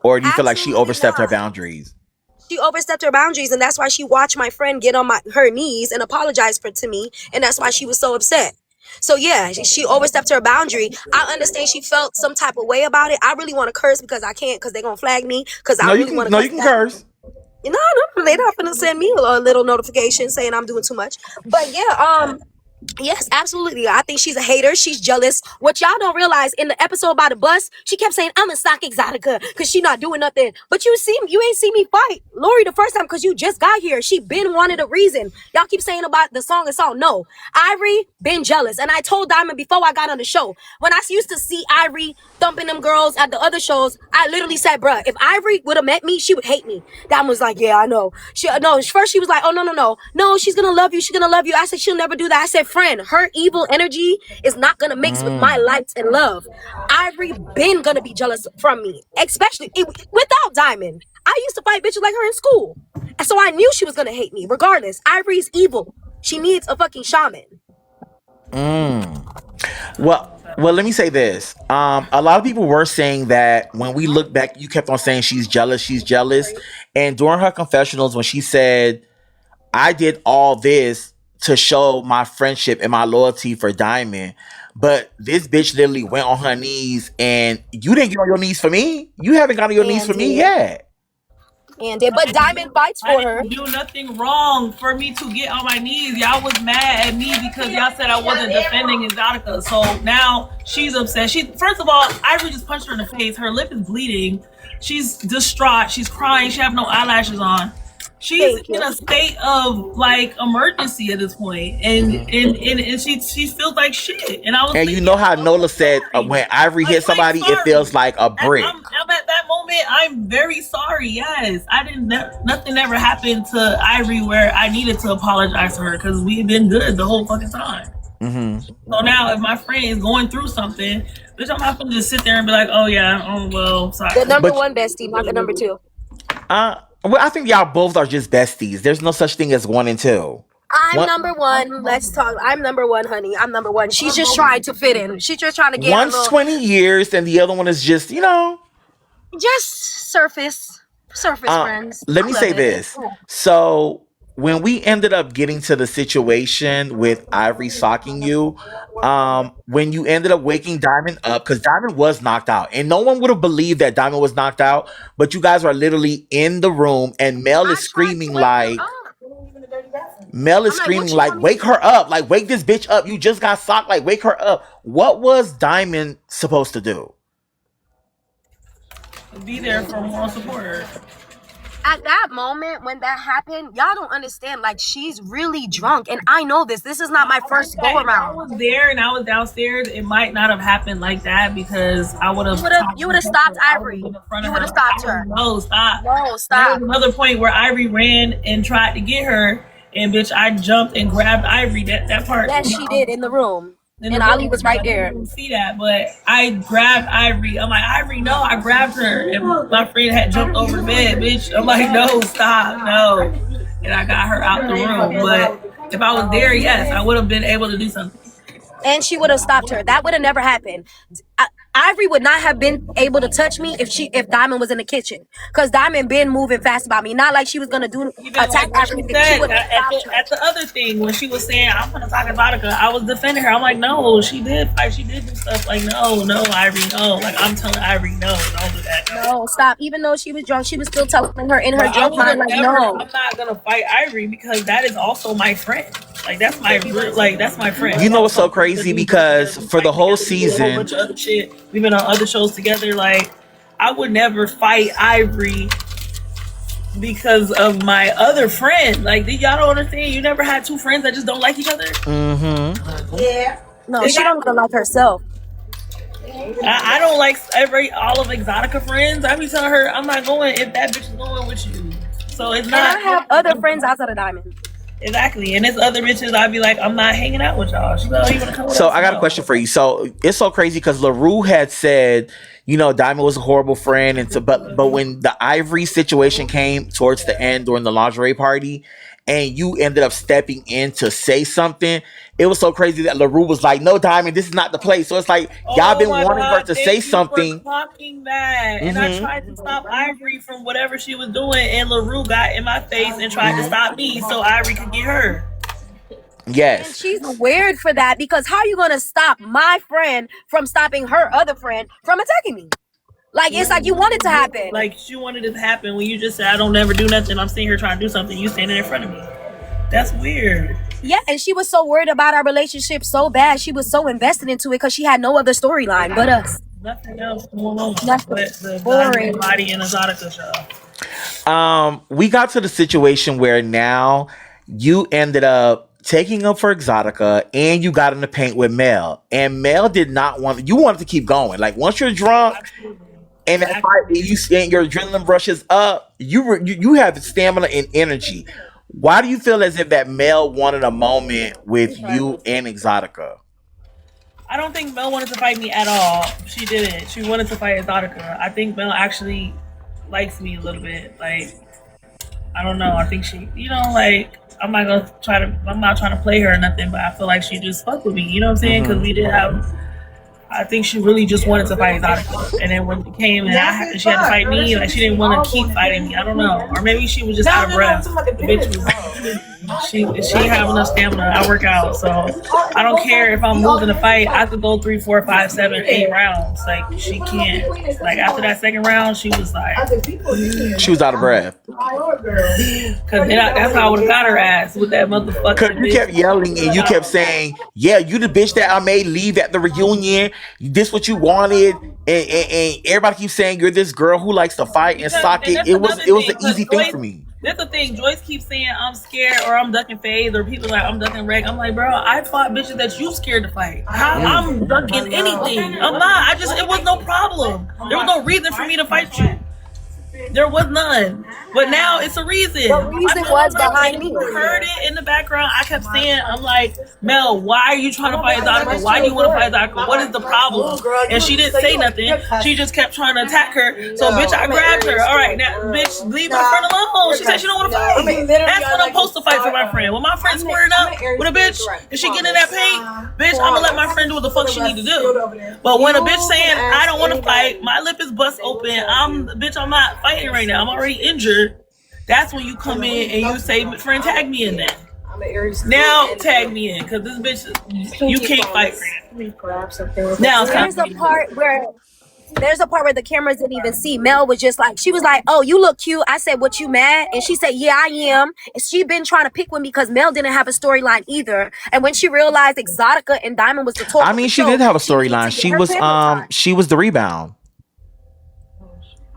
Or do you feel like she Absolutely overstepped her not. boundaries? She overstepped her boundaries, and that's why she watched my friend get on her knees and apologize to me, and that's why she was so upset. So yeah, she overstepped her boundary. I understand she felt some type of way about it. I really want to curse because I can't, because they're gonna flag me, because I really want to No, you cuss can back. curse. You know, they're not gonna send me a little notification saying I'm doing too much. But yeah, yes, absolutely. I think she's a hater. She's jealous. What y'all don't realize, in the episode about the bus, she kept saying, "I'm a stock exotica," because she not doing nothing. But you ain't see me fight Lori the first time because you just got here. She been wanted a reason. Y'all keep saying about the song and song. No, Ivory been jealous, and I told Diamond before I got on the show, when I used to see Ivory thumping them girls at the other shows, I literally said, "Bruh, if Ivory would have met me, she would hate me." Diamond was like, "Yeah, I know." First she was like, "Oh no, she's gonna love you. She's gonna love you." I said, "She'll never do that." I said, "Friend, her evil energy is not gonna mix with my light and love." Ivory been gonna be jealous from me, especially without Diamond. I used to fight bitches like her in school, and so I knew she was gonna hate me regardless. Ivory's evil. She needs a fucking shaman. Well, let me say this. A lot of people were saying that when we look back, you kept on saying she's jealous. And during her confessionals, when she said, I did all this to show my friendship and my loyalty for Diamond, but this bitch literally went on her knees, and you didn't get on your knees for me. You haven't got on your knees And for me did. yet. But Diamond fights I for her. didn't do nothing wrong for me to get on my knees. Y'all was mad at me because y'all said I wasn't defending Exotica. So now she's upset. First of all, Ivory just punched her in the face. Her lip is bleeding. She's distraught. She's crying. She have no eyelashes on. She's in a state of like emergency at this point, and she feels like shit. And I was And you know how Nola said when Ivory hit somebody, it feels like a brick. I'm at that moment. I'm very sorry. Yes, I didn't. Nothing ever happened to Ivory where I needed to apologize to her because we've been good the whole fucking time. So now, if my friend is going through something, bitch, I'm not gonna just sit there and be like, "Oh yeah, oh well, sorry." The number one bestie, not the number two. Well, I think y'all both are just besties. There's no such thing as one and two. I'm number one. Let's talk. I'm number one, honey. I'm number one. She's just trying to fit in. She's just trying to get. One's 20 years, and the other one is just, just surface friends. Let me say this. So when we ended up getting to the situation with Ivory socking you, when you ended up waking Diamond up, because Diamond was knocked out, and no one would have believed that Diamond was knocked out, but you guys are literally in the room, and Mel is screaming like, wake her up, like, wake this bitch up. You just got socked, like, wake her up. What was Diamond supposed to do? Be there for moral support. At that moment when that happened, y'all don't understand. Like, she's really drunk, and I know this. This is not my first go around. If I was there and I was downstairs, it might not have happened like that because I would have. You would have stopped Ivory. You would have stopped her. No, stop. No, stop. There was another point where Ivory ran and tried to get her, and bitch, I jumped and grabbed Ivory. That part. Yes, she did in the room. And Ali was right there. I didn't see that, but I grabbed Ivory. I'm like, Ivory, no, I grabbed her. And my friend had jumped over the bed, bitch. I'm like, no, stop, no. And I got her out the room. But if I was there, yes, I would have been able to do something. And she would have stopped her. That would have never happened. Ivory would not have been able to touch me if Diamond was in the kitchen, because Diamond been moving fast about me. Not like she was gonna attack Ivory. At the other thing, when she was saying I'm gonna talk about Exotica, I was defending her. I'm like, no, she did fight. She did do stuff. Like, no, Ivory, no. Like, I'm telling Ivory, no, don't do that. No, stop. Even though she was drunk, she was still telling her in her drunk mind, like, no. I'm not gonna fight Ivory because that is also my friend. Like, that's my friend. You know what's so crazy? Because for the whole season, a bunch of other shit. We've been on other shows together. Like, I would never fight Ivory because of my other friend. Like, y'all don't understand. You never had two friends that just don't like each other. Yeah. No, she don't even like herself. I don't like all of Exotica friends. I be telling her I'm not going if that bitch is going with you. So it's not. And I have other friends outside of Diamond. Exactly, and there's other bitches I'd be like, I'm not hanging out with y'all. She's like, oh, you wanna come with so us? I got a question for you. So it's so crazy because LaRue had said, Diamond was a horrible friend, and but when the Ivory situation came towards the end during the lingerie party, and you ended up stepping in to say something. It was so crazy that LaRue was like, "No, Diamond, this is not the place." So it's like y'all Oh been my wanting her God, to say thank you for something. clocking that. And I Mm-hmm. tried to stop Ivory from whatever she was doing, and LaRue got in my face and tried to stop me so Ivory could get her. And Yes. she's weird for that because how are you gonna stop my friend from stopping her other friend from attacking me? Like it's like you want it to happen. Like she wanted it to happen when you just said, I don't never do nothing. I'm sitting here trying to do something. You standing in front of me. That's weird. Yeah, and she was so worried about our relationship so bad. She was so invested into it because she had no other storyline but us. Nothing else going on Nothing. but the Boring. Diamond Body and Exotica show. We got to the situation where now you ended up taking up for Exotica and you got in the paint with Mel. And Mel did not want, you wanted to keep going. Like once you're drunk and that fight, and your adrenaline rushes up, you have stamina and energy. Why do you feel as if that Mel wanted a moment with you and Exotica? I don't think Mel wanted to fight me at all. She didn't. She wanted to fight Exotica. I think Mel actually likes me a little bit. Like, I don't know. I think she, like, I'm not trying to play her or nothing, but I feel like she just fucked with me. You know what I'm saying? Because we did have, I think she really just wanted to fight Exotica. And then when it came and she had to fight me, like, she didn't want to keep fighting me. I don't know. Or maybe she was just out of breath. The bitch was, she have enough stamina. I work out. So I don't care if I'm losing a fight. I could go 3, 4, 5, 7, 8 rounds. Like, she can't. Like, after that second round, she was like, she was out of breath. Because that's how I would have got her ass with that motherfucker. Because you kept yelling and you kept saying, yeah, you the bitch that I made leave at the reunion. This what you wanted. And everybody keeps saying you're this girl who likes to fight and sock it. It was an easy thing for me. That's the thing. Joyce keeps saying I'm scared or I'm ducking phase or people like I'm ducking reg. I'm like, bro, I fought bitches that you scared to fight. I'm ducking anything. I'm not. It was no problem. There was no reason for me to fight you. There was none. But now it's a reason. The reason was behind me. You heard it in the background. I kept saying, I'm like, Mel, why are you trying to fight Exotica? Why do you want to fight Exotica? What is the problem? And she didn't say nothing. She just kept trying to attack her. So, bitch, I grabbed her. All right, now, bitch, leave my friend alone. She said she don't want to fight. That's when I'm supposed to fight for my friend. When my friend's squaring up with a bitch and she getting in that paint, bitch, I'm going to let my friend do what the fuck she need to do. But when a bitch saying, I don't want to fight, my lip is bust open, I'm not fighting right now. I'm already injured. That's when you come in and you say, friend, tag me in there. Now tag me in, because this bitch, you can't fight for now. There's a part where the cameras didn't even see. Mel was just like, she was like, oh, you look cute. I said, what, you mad? And she said, yeah, I am. And she been trying to pick with me because Mel didn't have a storyline either. And when she realized Exotica and Diamond was the talk, I mean, she did have a storyline. She was the rebound.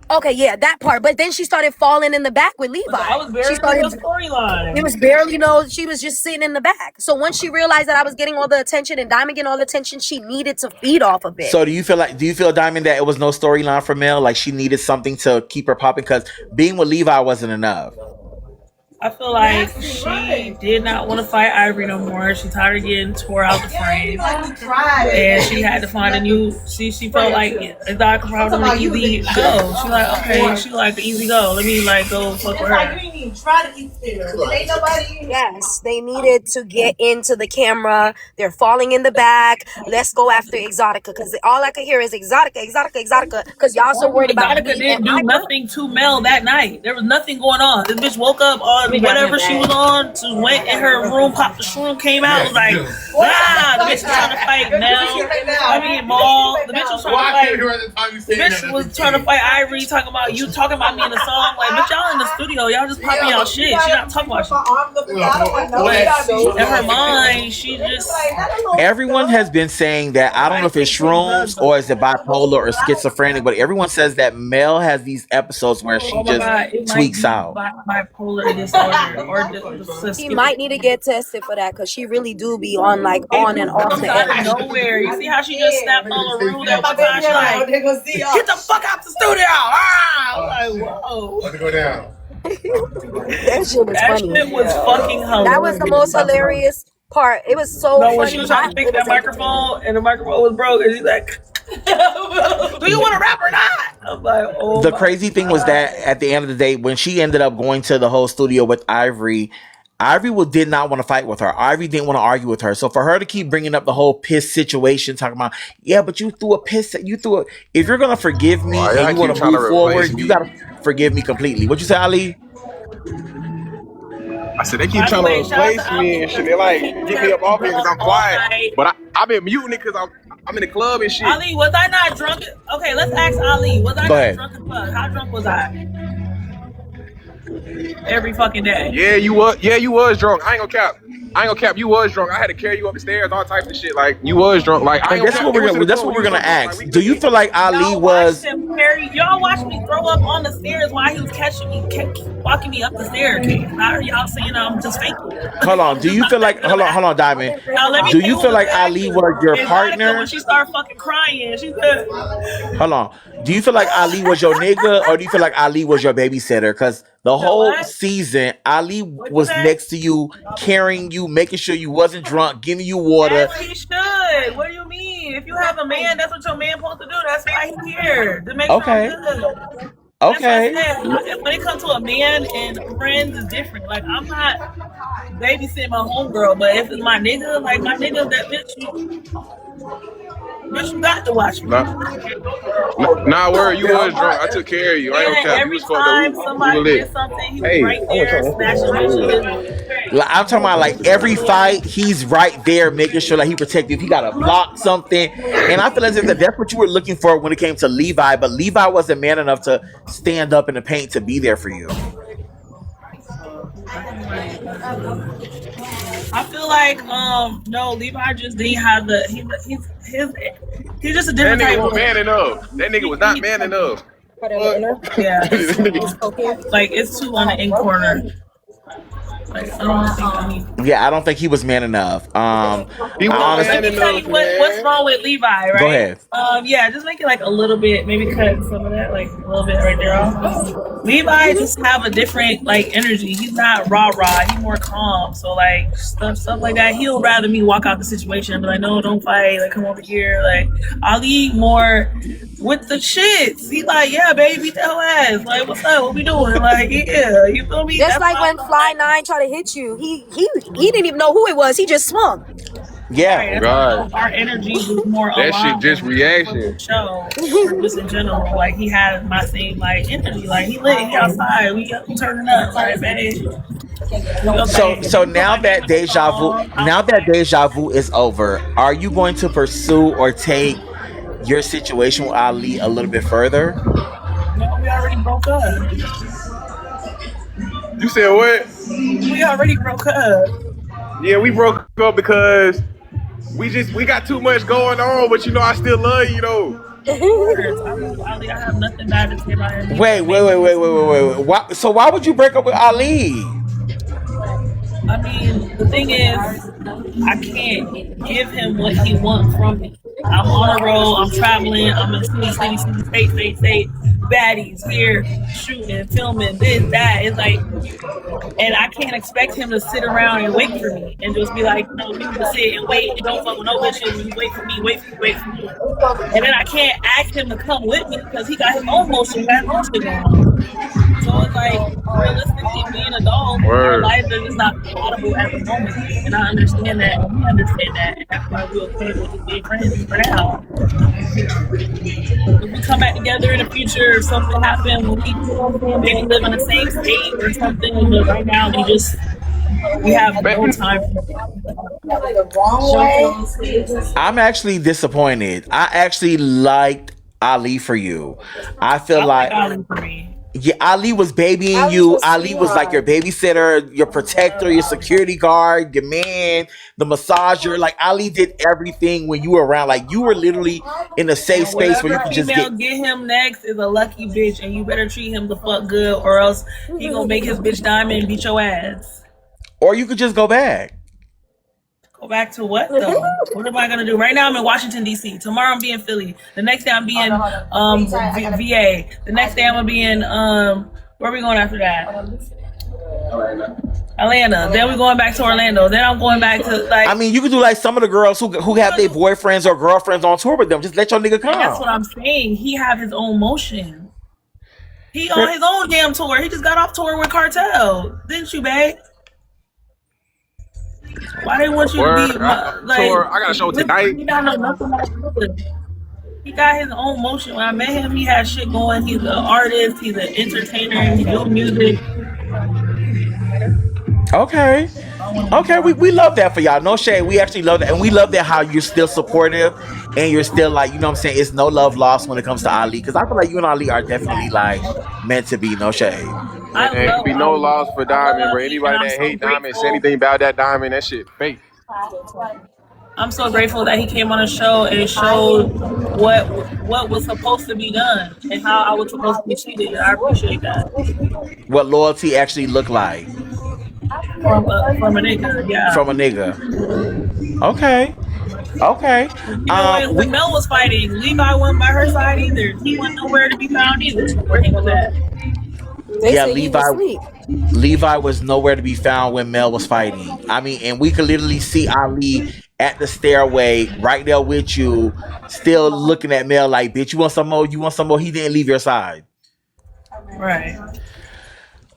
Okay, yeah, that part. But then she started falling in the back with Levi. I was barely in the storyline. It was barely, she was just sitting in the back. So once she realized that I was getting all the attention and Diamond getting all the attention, she needed to feed off of it. So do you feel, Diamond, that it was no storyline for Mel? Like she needed something to keep her popping? Because being with Levi wasn't enough. I feel like she did not want to fight Ivory no more. She tired of getting tore out the frame. And she had to find a new, she felt like Exotica probably an easy go. She like, okay, she like the easy go. Let me like go fuck with her. Yes, they needed to get into the camera. They're falling in the back. Let's go after Exotica. Because all I could hear is Exotica. Because y'all so worried about Exotica didn't do nothing to Mel that night. There was nothing going on. This bitch woke up on whatever she was on, went in her room, popped the shroom, came out, was like, the bitch was trying to fight Mel. Maul. The bitch was trying to fight. The bitch was trying to fight Ivory, talking about me in the song. Like, bitch, y'all in the studio, y'all just popping y'all shit. She not talking about shit. In her mind, she just. Everyone has been saying that, I don't know if it's shrooms or is it bipolar or schizophrenic, but everyone says that Mel has these episodes where she just tweaks out. Bipolar disorder or she might need to get tested for that because she really do be on and off the edge. Nowhere. You see how she just snapped on LaRue that one time? She like, get the fuck out the studio! I'm like, whoa. Let it go down. That shit was funny. Shit was fucking hilarious. That was the most hilarious part. It was so funny. When she was trying to fix that microphone and the microphone was broke and she's like, do you want to rap or not? I'm like, the crazy thing was that at the end of the day, when she ended up going to the whole studio with Ivory, Ivory did not want to fight with her. Ivory didn't want to argue with her. So for her to keep bringing up the whole piss situation, talking about, yeah, but you threw a piss. You threw it. If you're gonna forgive me Why and y'all you want keep to trying to move replace forward, you me? gotta forgive me completely. What you say, Ali? I said they keep By the trying to way, shout out replace to me Ali and shit. because They like he get me up off here kept because up I'm all quiet. night. But I've been muting it because I'm in the club and shit. Ali, was I not drunk? Okay, let's ask Ali. Was I Go not ahead. drunk as fuck? How drunk was I? Every fucking day. Yeah, you was. Yeah, you was drunk. I ain't gonna cap. You was drunk. I had to carry you up the stairs, all types of shit. Like you was drunk. Like I And ain't gonna cap. It was to the that's point what where we're you was gonna so drunk. Like ask. we Do you couldn't. feel like Ali Y'all watched was? him carry. Y'all watched me throw up on the stairs while he was catching me, walking me up the staircase. Now are y'all saying I'm just faking it? Hold on. I'm Do just you not feel that like? good of an Hold on, actor. Diamond. Now let me Do tell you you who's feel a like good Ali actor. was your Exotica, when partner? she started fucking crying, she said, Hold on. Do you feel like Ali was your nigga, or do you feel like Ali was your babysitter? Because the whole what? season, Ali What'd you was say? next to you, carrying you, making sure you wasn't drunk, giving you water. As he should. What do you mean? If you have a man, that's what your man supposed to do. That's why he's here. To make sure I'm Okay. good. That's what I Okay. said. When it comes to a man and friends, it's different. Like I'm not babysitting my homegirl, but if it's my nigga, like my nigga, that bitch, you got to watch me. Nah, word. You was drunk. I took care of you. I ain't gonna And cap. You every was fucked up. time We were somebody lit. did something, he was Hey, right there smashing bitches. Like, I'm talking about like every fight, he's right there making sure that he protects you. If he got to block something, and I feel as if that's what you were looking for when it came to Levi, but Levi wasn't man enough to stand up in the paint to be there for you. I feel like no, Levi just didn't have the he's just a that different nigga type was of man enough. That nigga was not man enough. yeah, like it's two on the in corner. Like I don't think I need. Yeah, I don't think he was man enough. He I was Let honestly, man me tell enough, you what's man. wrong with Levi, right? go ahead. Yeah, just make it like a little bit, maybe cut some of that, like a little bit right there off. Levi just have a different like energy. He's not rah rah. He's more calm. So like stuff like that. He'll rather me walk out the situation and be like, no, don't fight. Like come over here. Like Ali more with the shits. He like, yeah, baby, beat the hell ass. Like, what's up? What we doing? Like, yeah, you feel me? Just That's like why when Fly 9 tried to hit you, he didn't even know who it was. He just swung. Yeah. Right, God, our energies was more that shit aligned just for reaction. the show, or just in general. Like he had my same like energy. Like he lit, he outside, we turning up, like babe. So now that deja vu is over, are you going to pursue or take your situation with Ali a little bit further? No, we already broke up. You said what? We already broke up. Yeah, we broke up because we got too much going on. But you know, I still love you though. I love Ali. I have nothing bad to say about him. He's Wait. Why, so why would you break up with Ali? I mean, the thing is, I can't give him what he wants from me. I'm on a roll. I'm traveling. I'm in state. Baddies here, shooting, filming, this, that. It's like, and I can't expect him to sit around and wait for me and just be like, no, you need to sit and wait and don't fuck with no bitches. You wait for me. And then I can't ask him to come with me because he got his own motion, got his own shit going on. So it's like, realistically, being adults, our lives are just not compatible at the moment. And I understand that, and we understand that, and that's why we're okay with just being friends for now. If we come back together in the future, if something happens, we maybe live in the same state or something, but right now we have no time for it. I'm actually disappointed. I actually liked Ali for you. I feel like Ali for me. yeah, Ali was babying Ali you. was Ali was like your babysitter, your protector, your security guard, your man, the massager. Like Ali did everything when you were around. Like you were literally in a safe space where you Whatever could just female get. get him next is a lucky bitch, and you better treat him the fuck good, or else he gonna make his bitch diamond and beat your ass. Or you could just go back. Go back to what though? What am I gonna do? Right now I'm in Washington D.C. Tomorrow I'm being Philly. The next day I'm being VA. The next day I'm gonna be in where are we going after that? Atlanta. Then we're going back to Orlando. Then I'm going back to like. I mean, you could do like some of the girls who have their boyfriends or girlfriends on tour with them. Just let your nigga come. That's what I'm saying. He have his own motion. He on his own damn tour. He just got off tour with Cartel, didn't you, babe? Why they want you to be like? Tor, I got a show tonight. He don't know nothing about it. He got his own motion. When I met him, he had shit going. He's an artist. He's an entertainer. He do music. Okay. Okay, we love that for y'all. No shade. We actually love that. And we love that how you're still supportive and you're still like, you know what I'm saying? It's no love lost when it comes to Ali. Because I feel like you and Ali are definitely like meant to be. No shade. Ain't be no loss for Diamond, bro. Anybody that hate Diamond, say anything about that Diamond, that shit fake. I'm so grateful that he came on the show and showed what was supposed to be done and how I was supposed to be treated. I appreciate that. What loyalty actually look like. From a nigga, yeah. From a nigga. Okay. Okay. You know, when Mel was fighting, Levi wasn't by her side either. He wasn't nowhere to be found either. Where he was at. Levi was nowhere to be found when Mel was fighting. I mean, and we could literally see Ali at the stairway right there with you, still looking at Mel like, bitch, you want some more? You want some more? He didn't leave your side. Right.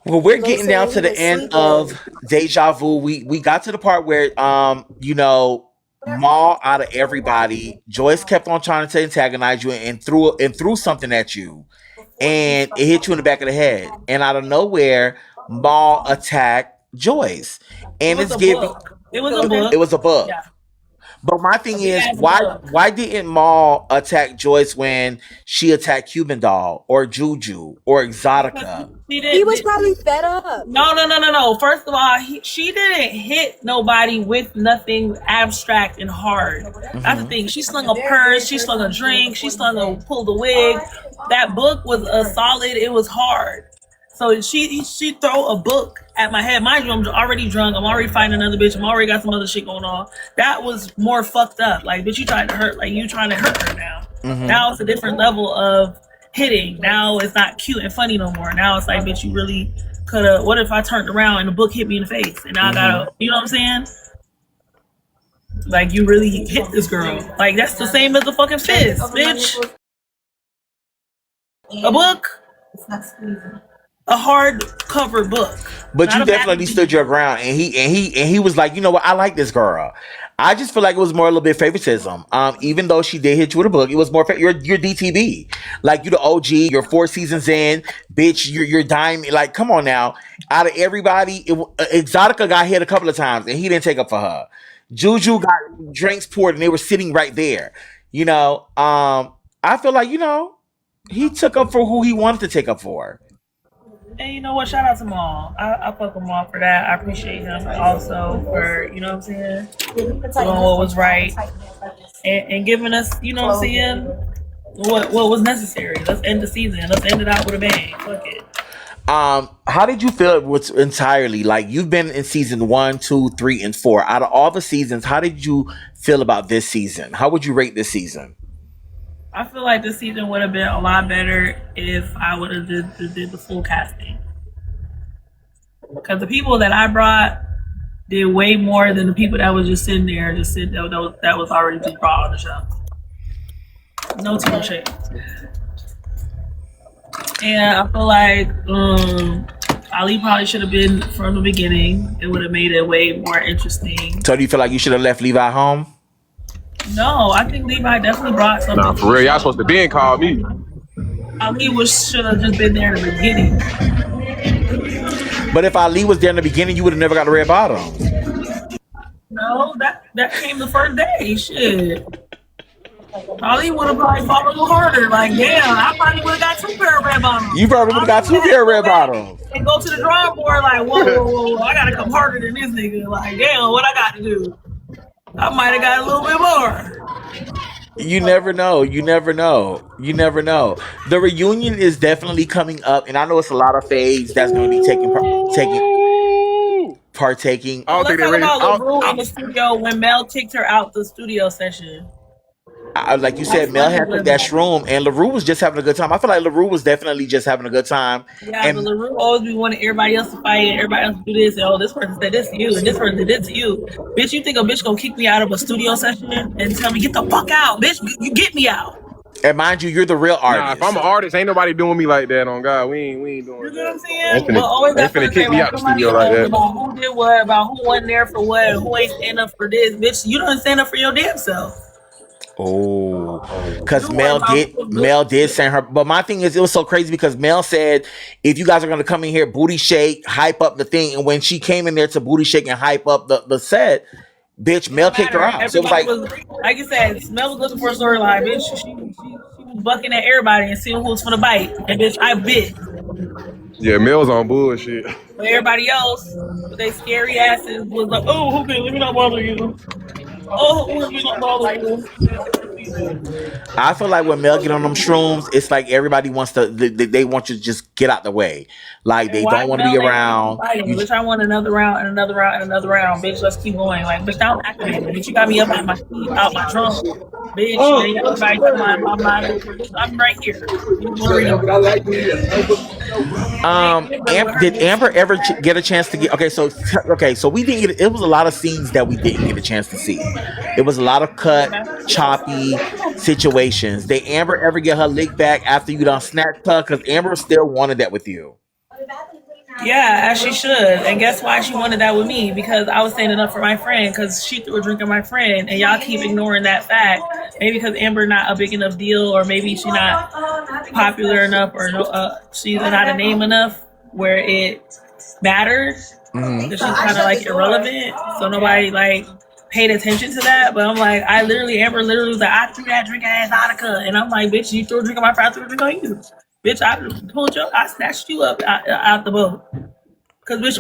Well, we're getting down to the end of Deja Vu. We got to the part where, you know, Maul out of everybody, Joyce kept on trying to antagonize you and threw something at you, and it hit you in the back of the head. And out of nowhere, Maul attacked Joyce, and it's giving. It was a book. It was a book. Yeah. But my thing is, why didn't Maul attack Joyce when she attacked Cuban Doll or Juju or Exotica? He was probably fed up. No. First of all, she didn't hit nobody with nothing abstract and hard. Mm-hmm. That's the thing. She slung a purse, she slung a drink, she pulled a wig. That book was a solid. It was hard. So she throw a book at my head. Mind you, I'm already drunk. I'm already fighting another bitch. I'm already got some other shit going on. That was more fucked up. Like, bitch, you trying to hurt her now. Mm-hmm. Now it's a different level of hitting. Now it's not cute and funny no more. Now it's like, bitch, you really could have. What if I turned around and the book hit me in the face? And now I gotta, you know what I'm saying? Like, you really hit this girl. Like, that's the same as a fucking fist, bitch. A book. It's not squeezing. A hardcover book. But you definitely stood your ground, and he was like, you know what, I like this girl. I just feel like it was more a little bit favoritism. Even though she did hit you with a book, it was more you're DTV. Like, you the OG, you're 4 seasons in, bitch, you're diamond. Like, come on now. Out of everybody, Exotica got hit a couple of times and he didn't take up for her. Juju got drinks poured and they were sitting right there. You know, I feel like, you know, he took up for who he wanted to take up for. And you know what? Shout out to Maul. I fuck with Maul for that. I appreciate him also for, you know what I'm saying, doing what was right and giving us, you know what I'm saying, what was necessary. Let's end the season. Let's end it out with a bang. Fuck it. How did you feel with entirely? Like, you've been in season 1, 2, 3, and 4. Out of all the seasons, how did you feel about this season? How would you rate this season? I feel like this season would have been a lot better if I would have did the full casting. Because the people that I brought did way more than the people that was just sitting there, that was already just brought on the show. No team shit. And I feel like Ali probably should have been from the beginning. It would have made it way more interesting. So do you feel like you should have left Levi home? No, I think Levi definitely brought something. Nah, for real, y'all supposed to be and call me. Ali should have just been there in the beginning. But if Ali was there in the beginning, you would have never got the red bottom. No, that came the first day. Shit. Ali would have probably fought a little harder. Like, damn, I probably would have got 2 pair of red bottoms. You probably would have got 2 pair of red bottoms. And go to the drawing board like, whoa, I gotta come harder than this nigga. Like, damn, what I got to do? I might have got a little bit more. You never know. The reunion is definitely coming up, and I know it's a lot of faves that's going to be partaking. I don't think they're ready. LaRue in the studio when Mel kicked her out the studio session. Like you said, Mel had put that Shroom, and LaRue was just having a good time. I feel like LaRue was definitely just having a good time. Yeah, and but LaRue always be wanting everybody else to fight, and everybody else to do this, and oh, this person said this to you, and this person did this to you. Bitch, you think a bitch gonna kick me out of a studio session and tell me, get the fuck out, bitch, you get me out. And mind you, you're the real Nah, if artist. I'm an artist, ain't nobody doing me like that. On God, we ain't doing You that. know what I'm saying? Ain't finna, But always ain't that's finna what kick say, me like out the somebody studio like knows that. about who did what, about who wasn't there for what, who ain't stand up for this, bitch. You don't stand up for your damn self. Oh, You because don't worry about Mel did send her. But my thing is, it was so crazy because Mel said, if you guys are going to come in here, booty shake, hype up the thing. And when she came in there to booty shake and hype up the set, bitch, It Mel don't kicked her matter. out. So it was Everybody like, was, like you said, Smell was looking for a storyline, bitch. She was bucking at everybody and seeing who was for the bite. And bitch, I bit. Yeah, Mel's on bullshit. But everybody else, with their scary asses, was like, oh, okay, let me not bother you. Oh, let me not bother you. I feel like when Mel get on them shrooms, it's like everybody wants to, they want you to just get out the way. Like And they why don't want to Mel be ain't want to keep around. fighting? Bitch, I want another round and another round and another round. Bitch, let's keep going. Like, bitch, now I'm activated. Bitch, you got me up out my seat, out my trunk. Bitch, now you got everybody talking about my mind. Bitch, I'm right here. You want to read it? Same Amber with her Did little Amber shit. ever get a chance to get? So we didn't get. It was a lot of scenes that we didn't get a chance to see. It was a lot of cut, choppy situations. Did Amber ever get her lick back after you done snatched her? Because Amber still wanted that with you. Yeah, as she should. And guess why she wanted that with me? Because I was standing up for my friend. Because she threw a drink at my friend, and y'all keep ignoring that fact. Maybe because Amber not a big enough deal, or maybe she not popular enough, or no, she's not a name enough where it matters. Mm-hmm. That she's kind of like irrelevant, so nobody like paid attention to that. But I'm like, Amber literally was like, I threw that drink at Antarctica, and I'm like, bitch, you threw a drink at my friend, I threw a drink on you. Bitch, I snatched you up out the boat. Cause bitch,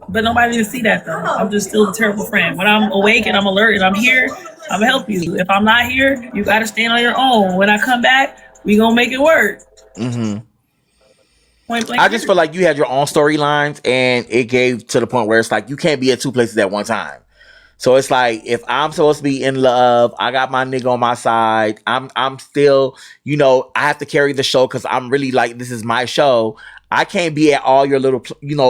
but nobody didn't see that though. I'm just still a terrible friend. When I'm awake and I'm alert and I'm here, I'm gonna help you. If I'm not here, you gotta stand on your own. When I come back, we gonna make it work. Mm-hmm. Point blank. I just feel like you had your own storylines, and it gave to the point where it's like you can't be at two places at one time. So it's like if I'm supposed to be in love, I got my nigga on my side. I'm still, I have to carry the show because I'm really like this is my show. I can't be at all your little,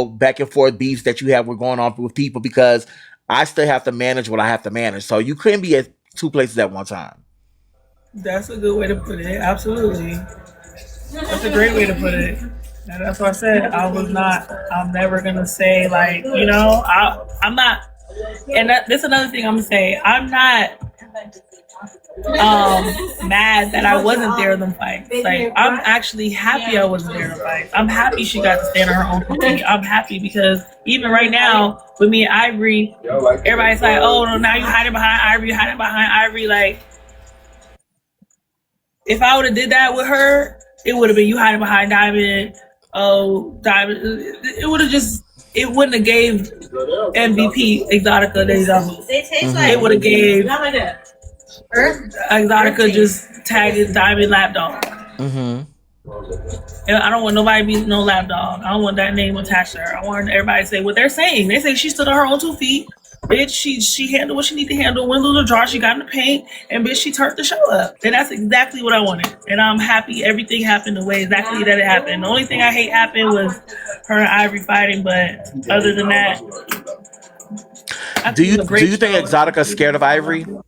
back and forth beefs that you have with going on with people because I still have to manage what I have to manage. So you couldn't be at two places at one time. That's a good way to put it. Absolutely. That's a great way to put it. And that's what I said. I'm never gonna say like, I'm not. And that's another thing I'm gonna say. I'm not mad that I wasn't there in them fights. Like I'm actually happy I wasn't there in the fights. I'm happy she got to stand on her own feet. I'm happy because even right now with me and Ivori, everybody's like, oh no, now you hiding behind Ivori, you hiding behind Ivori. Like if I would have did that with her, it would have been you hiding behind Diamond. Oh, Diamond. It wouldn't have gave MVP Exotica the example. It would have gave Exotica just tagged Diamond Lapdog. Mm-hmm. And I don't want nobody to be no lapdog. I don't want that name attached to her. I want everybody to say what they're saying. They say she stood on her own 2 feet. Bitch, she handled what she needed to handle. Went a little jar, she got in the paint, and bitch, she turned the show up. And that's exactly what I wanted. And I'm happy everything happened the way exactly that it happened. The only thing I hate happened was her and Ivori fighting, but other than that, do you think Exotica's scared of Ivori?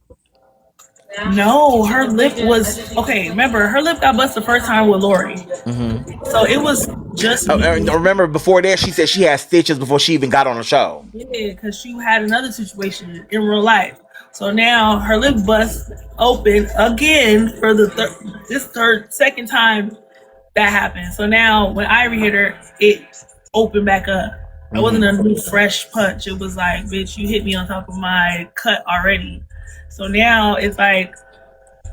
No, her lip was okay. Remember, her lip got busted the first time with Lori, so it was just. Remember, before that, she said she had stitches before she even got on the show. Yeah, because she had another situation in real life. So now her lip bust open again for the second time that happened. So now when Ivori hit her, it opened back up. It wasn't a new fresh punch. It was like, bitch, you hit me on top of my cut already. So now it's like,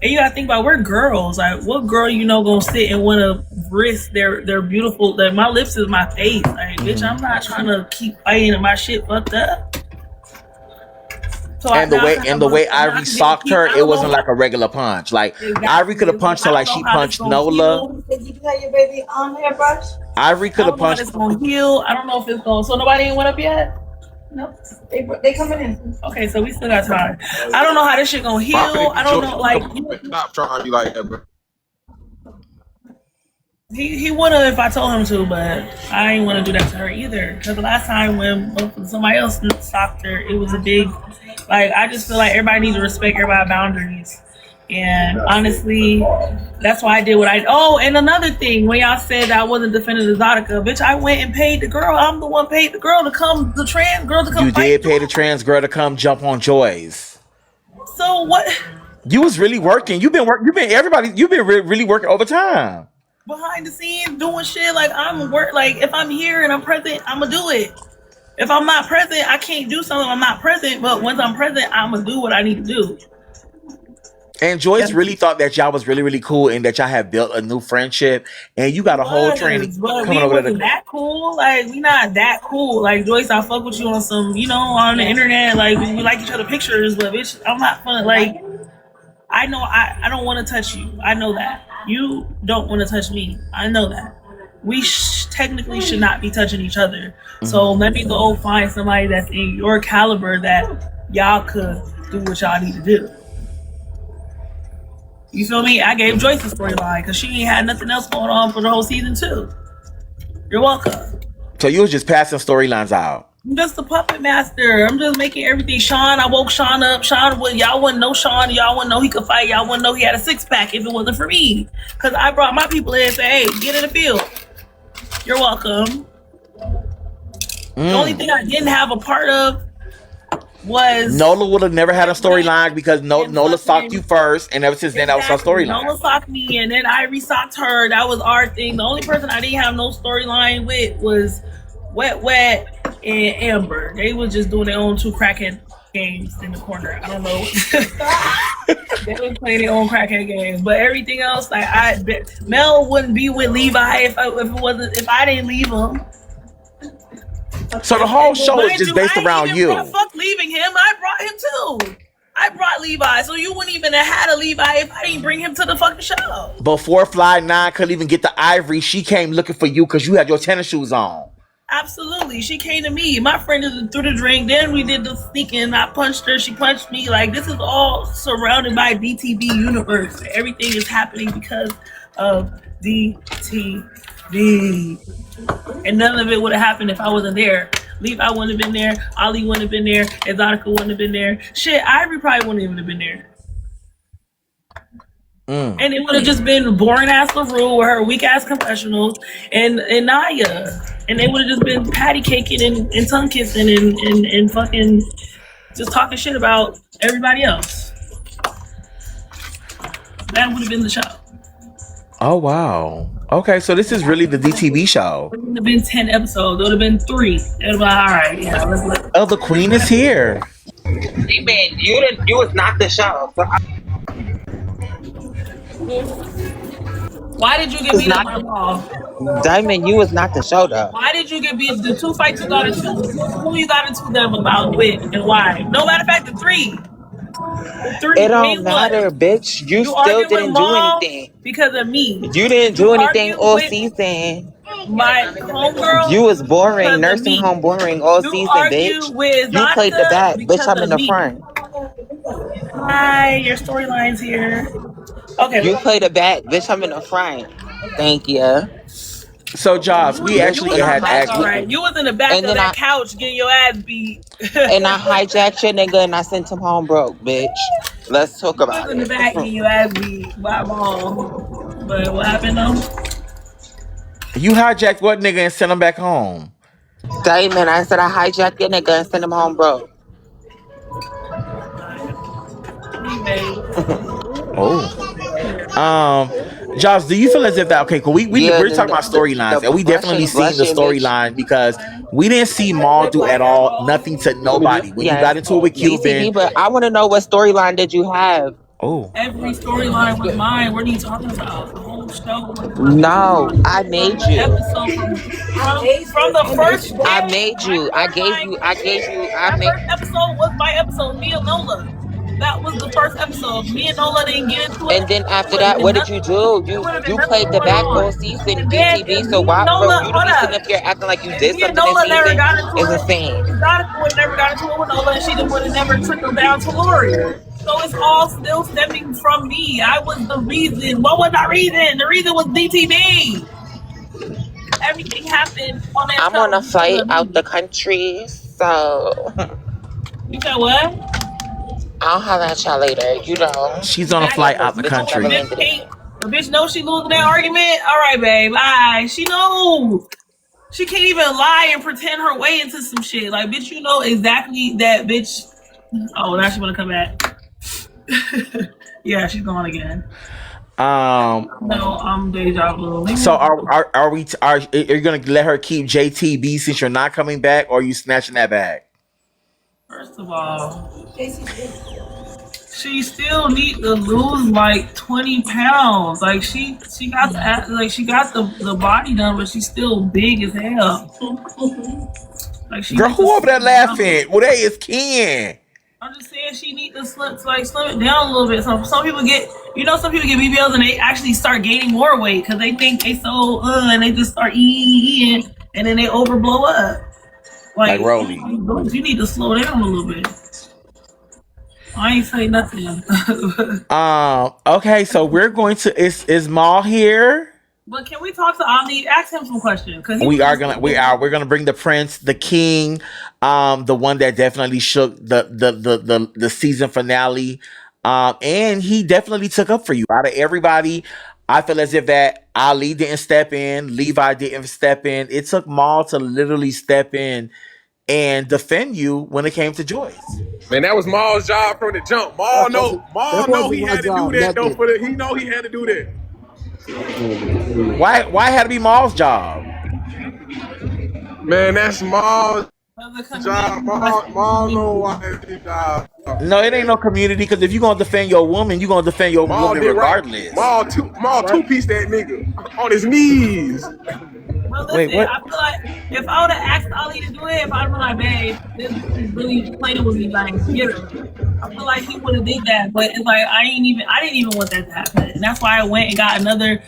and you gotta think about we're girls. Like, what girl gonna sit and want to risk their beautiful? Like, my lips is my face. Like, bitch, I'm not trying to keep fighting and my shit fucked up. So the way Ivori socked her, it wasn't like a regular punch. Like Ivori could have punched her like she punched Nola. Did you have your baby hairbrush? Ivori could have punched. It's gonna heal. I don't know if it's gonna. So nobody ain't went up yet. No, they coming in. Okay, so we still got time. I don't know how this shit gonna heal. I don't know. Like, stop trying to be like that, bro. He would have if I told him to, but I ain't want to do that to her either. Because the last time when somebody else stopped her, it was a big. Like, I just feel like everybody needs to respect everybody's boundaries. And honestly, that's why I did what I. Oh, and another thing, when y'all said that I wasn't defending Exotica, bitch, I went and paid the girl. I'm the one paid the girl to come, the trans girl to come. You did pay the trans girl to come jump on Joy's. So what? You was really working. You've been really working overtime. Behind the scenes doing shit. Like I'm work. Like if I'm here and I'm present, I'm gonna do it. If I'm not present, I can't do something. I'm not present. But once I'm present, I'm gonna do what I need to do. And Joyce really thought that y'all was really, really cool and that y'all had built a new friendship. And you got a whole train coming over there. That cool. Like we not that cool. Like Joyce, I fuck with you on some, on the internet. Like we like each other pictures, but bitch, I'm not fun. Like I know I don't want to touch you. I know that. You don't want to touch me. I know that. We technically should not be touching each other. So let me go find somebody that's in your caliber that y'all could do what y'all need to do. You feel me? I gave Joyce a storyline because she ain't had nothing else going on for the whole season 2. You're welcome. So you was just passing storylines out. I'm just a puppet master. I'm just making everything. Sean, I woke Sean up. Y'all wouldn't know Sean. Y'all wouldn't know he could fight. Y'all wouldn't know he had a 6-pack if it wasn't for me. Because I brought my people in and said, hey, get in the field. You're welcome. The only thing I didn't have a part of was Nola would have never had a storyline because Nola socked you first, and ever since then that was her storyline. Nola socked me, and then I socked her. That was our thing. The only person I didn't have no storyline with was Wet and Amber. They was just doing their own 2 crackhead games in the corner. I don't know. They was playing their own crackhead games, but everything else, like Mel wouldn't be with Levi if I didn't leave him. So the whole show is just based around you. Fuck leaving him. I brought him too. I brought Levi, so you wouldn't even have had a Levi if I didn't bring him to the fucking show. Before Fly 9 couldn't even get the Ivori, she came looking for you because you had your tennis shoes on. Absolutely. She came to me. My friend threw the drink. Then we did the sneaking. I punched her. She punched me. Like, this is all surrounded by DTV universe. Everything is happening because of DTV. And none of it would have happened if I wasn't there. Levi wouldn't have been there. Ali wouldn't have been there. Exotica wouldn't have been there. Shit, Ivori probably wouldn't even have been there. And it would have just been boring ass LaRue with her weak ass confessionals and Naya. And they would have just been patty caking and tongue kissing and fucking just talking shit about everybody else. That would have been the show. Oh wow. Okay, so this is really the DTV show. It would have been 10 episodes. It would have been 3. It would have been alright, yeah. Let's Oh, the queen is here. Hey, you was not the show. So why did you get beat up on ball? Diamond, you was not the show though. Why did you get beat? The 2 fights you got into, who you got into them about with and why? No matter of fact, the 3. It don't matter, bitch. You still didn't do anything because of me. You didn't do anything all season. My homegirl. You was boring, nursing home boring all season, bitch. You played the back, bitch. I'm in the front. Hi, your storyline's here. Okay. You played the back, bitch. I'm in the front. Thank you. So, Josh, we actually had right. You was in the back of that couch getting your ass beat. And I hijacked your nigga and I sent him home broke, bitch. Let's talk about it. You was in the back getting your ass beat by mom. But what happened though? You hijacked what nigga and sent him back home? Diamond, I said I hijacked your nigga and sent him home broke. Josh, do you feel as if that we're talking about storylines, and we definitely seen the storyline because we didn't see Maul do at all nothing to nobody when you got into it with Cuban. But I want to know what storyline did you have? Oh, every storyline was mine. What are you talking about? The whole show. No, I made you. Episode from the first day, I made you. I gave you. First episode was my episode. Me and Nola. That was the first episode. Me and Nola didn't get into it. And then after that, what did you do? You played the back all season DTV. So why for you to be sitting up here acting like you did something this season is insane. Exotica would never got into it with Nola, and she would have never trickled down to Lori. So it's all still stemming from me. I was the reason. What was the reason? The reason was DTV. Everything happened on that. I'm on a flight out the country, so. You said what? I'll holler at y'all later. You know, She's on a Exactly. flight because out the bitches No, never country. bitch landed it. can't. The bitch knows she losing that argument. All right, babe. Bye. She knows. She can't even lie and pretend her way into some shit. Like, bitch, you know exactly that bitch. Oh, now she wanna come back. Yeah, she's gone again. Um, No, I'm deja vu. Leave me so alone. are we are you gonna let her keep JTB since you're not coming back, or are you snatching that bag? First of all, she still need to lose like 20 pounds. Like she got she got the body done, but she's still big as hell. Like she Girl, needs to who over there slim down. laughing? Well, that is Ken. I'm just saying she need to slim it down a little bit. Some people get some people get BBLs and they actually start gaining more weight because they think they so and they just start eating and then they overblow up. Like Like Rolly. you need to slow down a little bit. I ain't say nothing. Okay, so we're going to is Maul here? But can we talk to Omni? Ask him some questions because he We was are just gonna we're gonna bring the prince, the king, the one that definitely shook the season finale. And he definitely took up for you. Out of everybody, I feel as if that Ali didn't step in, Levi didn't step in. It took Maul to literally step in and defend you when it came to Joyce. Man, that was Maul's job from the jump. That wasn't that Maul know wasn't he my had to do job, that though nothing. for the he know he had to do that. Why it had to be Maul's job? Man, that's Maul's the job. Maul know why that's his job. No, it ain't no community because if you're gonna defend your woman, you're gonna defend your Maul woman did right. regardless. Maul Right? two-piece that nigga on his knees. Well, Wait, listen, what? I feel like if I would have asked Ali to do it, if I'd been like, babe, this bitch is really playing with me, like, get her. I feel like he would have did that, but it's like I didn't even want that to happen, and that's why I went and got another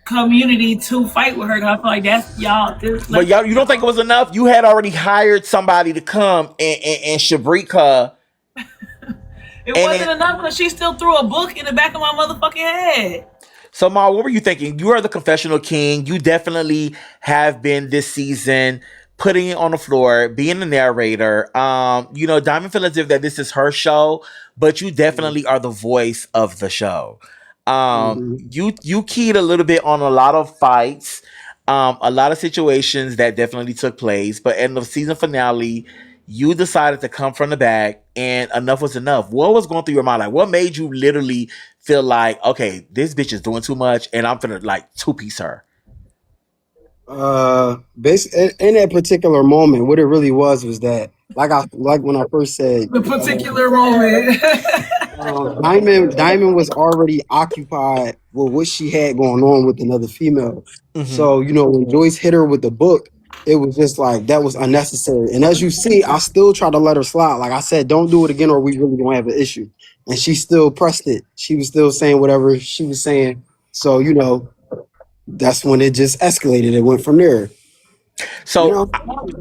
community to fight with her. Cause I feel like that's y'all. But y'all, you don't think it was enough? You had already hired somebody to come and shabrik her. It And wasn't then, enough because she still threw a book in the back of my motherfucking head. so Ma, what were you thinking? You are the confessional king. You definitely have been this season putting it on the floor, being the narrator. Diamond feels as if that this is her show, but you definitely are the voice of the show. Mm-hmm. You keyed a little bit on a lot of fights, a lot of situations that definitely took place, but in the season finale, you decided to come from the back and enough was enough. What was going through your mind? Like, what made you literally feel like, okay, this bitch is doing too much and I'm gonna like two-piece her? In that particular moment, what it really was that like when I first said, The particular moment. Diamond was already occupied with what she had going on with another female. Mm-hmm. So when Joyce hit her with the book, it was just like that was unnecessary. And as you see, I still try to let her slide. Like I said, don't do it again, or we really gonna have an issue. And she still pressed it. She was still saying whatever she was saying. So that's when it just escalated. It went from there. So,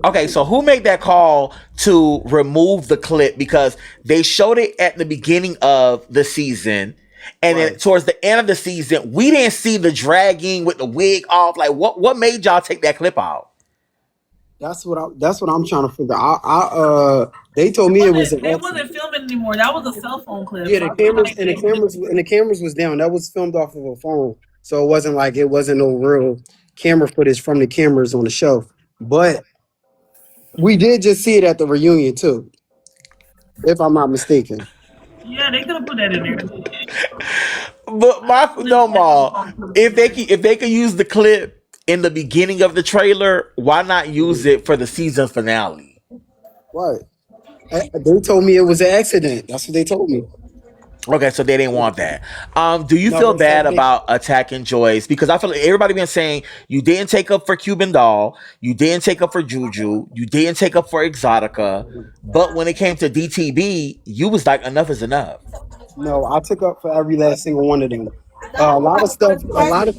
okay, so who made that call to remove the clip? Because they showed it at the beginning of the season, and then Right. towards the end of the season, we didn't see the dragging with the wig off. Like, what made y'all take that clip out? That's what I'm trying to figure out. They told me it was an They accident. wasn't filming anymore. That was a cell phone clip. Yeah, the cameras was down. That was filmed off of a phone, so it wasn't no real camera footage from the cameras on the show. But we did just see it at the reunion too, if I'm not mistaken. Yeah, they could have put that in there. But if they could use the clip in the beginning of the trailer, why not use it for the season finale? Right. They told me it was an accident. That's what they told me. Okay, so they didn't want that. Do you No, feel they said bad about attacking Joyce? Because I feel like everybody been saying you didn't take up for Cuban Doll, you didn't take up for Juju, you didn't take up for Exotica, but when it came to DTB, you was like enough is enough. No, I took up for every last single one of them. A lot of stuff, a lot of